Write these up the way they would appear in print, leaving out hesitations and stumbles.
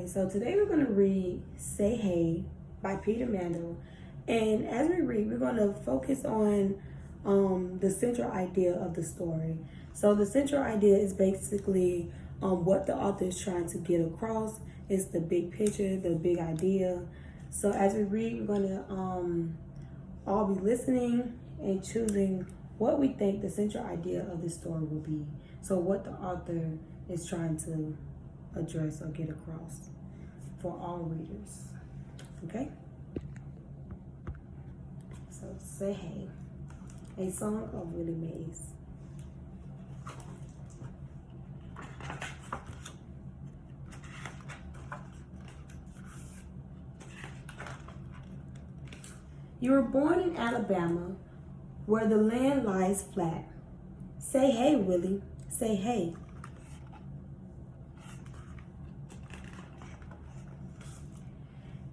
Okay, so today we're going to read Say Hey by Peter Mandel. And as we read, we're going to focus on the central idea of the story. So the central idea is basically what the author is trying to get across. It's the big picture, the big idea. So as we read, we're going to all be listening and choosing what we think the central idea of the story will be. So what the author is trying to address or get across for all readers. Okay? So Say Hey, a song of Willie Mays. You were born in Alabama, where the land lies flat. Say hey, Willie, say hey.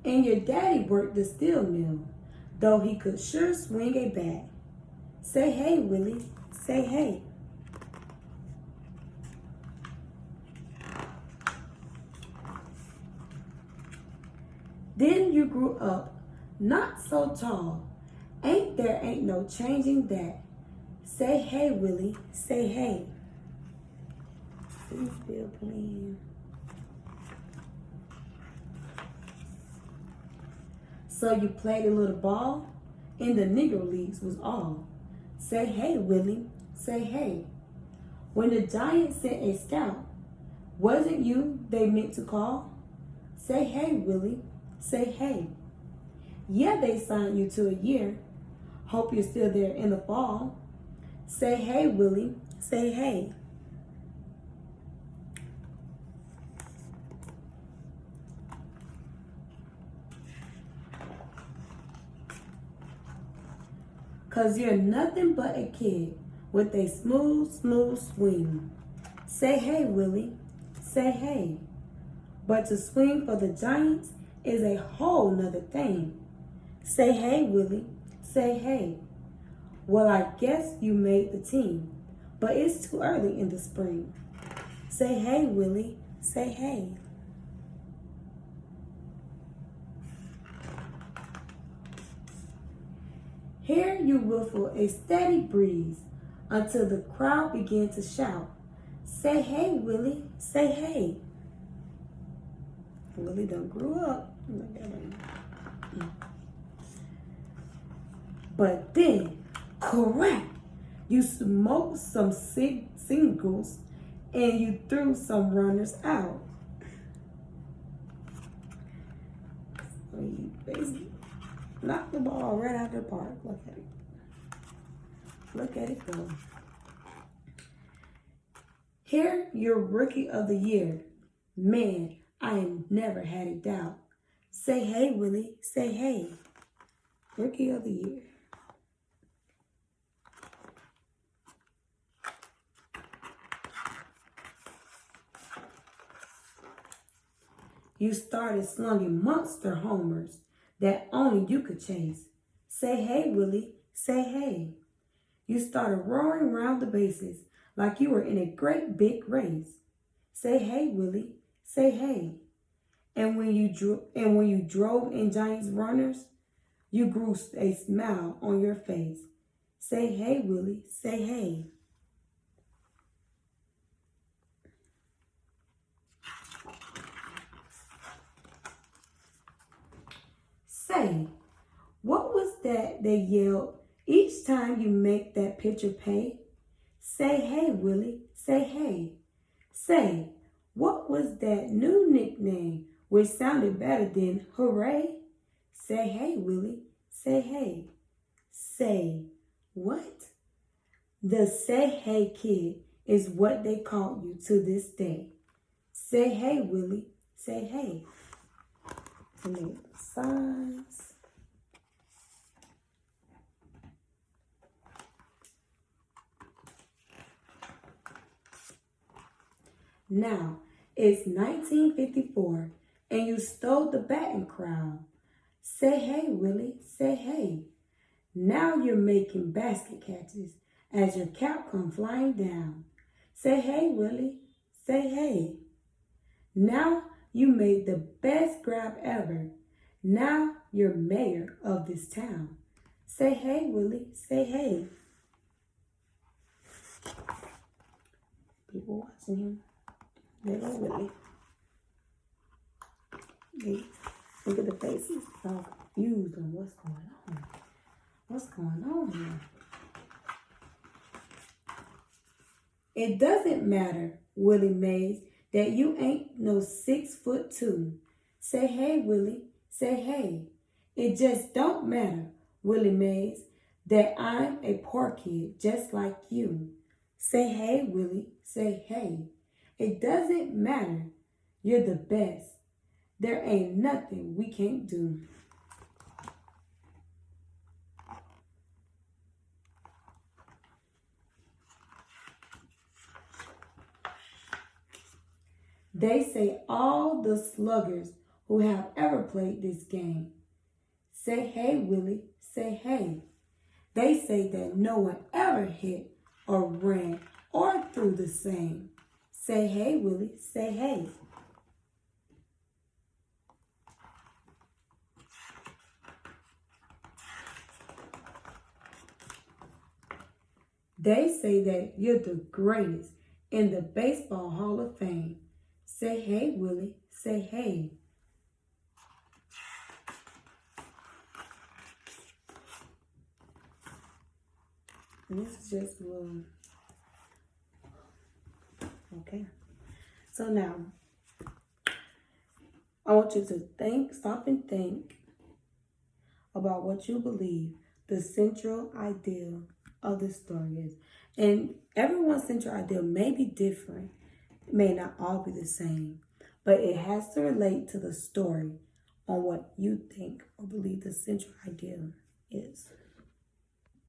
And your daddy worked the steel mill, though he could sure swing a bat. Say hey, Willie, say hey. Then you grew up, not so tall. Ain't no changing that. Say hey, Willie, say hey. Please still playing. So you played a little ball in the Negro Leagues was all. Say hey, Willie, say hey. When the Giants sent a scout, wasn't you they meant to call? Say hey, Willie, say hey. Yeah, they signed you to a year. Hope you're still there in the fall. Say hey, Willie, say hey. Cause you're nothing but a kid with a smooth swing. Say hey, Willie, say hey. But to swing for the Giants is a whole nother thing. Say hey, Willie, say hey. Well, I guess you made the team, but it's too early in the spring. Say hey, Willie, say hey. Here you whistle a steady breeze until the crowd began to shout. Say hey, Willie, say hey. Willie done grew up. But then, correct, you smoked some singles and you threw some runners out. So you basically knocked the ball right out of the park. Look at it. Look at it go. Here, you're Rookie of the Year. Man, I ain't never had a doubt. Say hey, Willie, say hey. Rookie of the Year. You started slunging monster homers that only you could chase. Say hey, Willie, say hey. You started roaring around the bases like you were in a great big race. Say hey, Willie, say hey. And when you drove in Giants runners, you grew a smile on your face. Say hey, Willie, say hey. Say, what was that they yelled each time you make that pitcher pay? Say hey, Willie, say hey. Say, what was that new nickname which sounded better than hooray? Say hey, Willie, say hey. Say, what? The Say Hey Kid is what they call you to this day. Say hey, Willie, say hey. And make signs. Now, it's 1954 and you stole the batting crown. Say hey, Willie, say hey. Now you're making basket catches as your cap come flying down. Say hey, Willie, say hey. Now You made the best grab ever. Now you're mayor of this town. Say hey, Willie. Say hey. People watching him. There goes Willie. Look at the faces. So confused on what's going on. What's going on here? It doesn't matter, Willie Mays, that you ain't no 6'2". Say hey, Willie. Say hey. It just don't matter, Willie Mays, that I'm a poor kid just like you. Say hey, Willie. Say hey. It doesn't matter. You're the best. There ain't nothing we can't do. They say all the sluggers who have ever played this game. Say hey, Willie. Say hey. They say that no one ever hit or ran or threw the same. Say hey, Willie. Say hey. They say that you're the greatest in the Baseball Hall of Fame. Say hey, Willie. Say hey. And this is just a little... Okay. So now, I want you to stop and think about what you believe the central idea of the story is. And everyone's central idea may be different. It may not all be the same. But it has to relate to the story on what you think or believe the central idea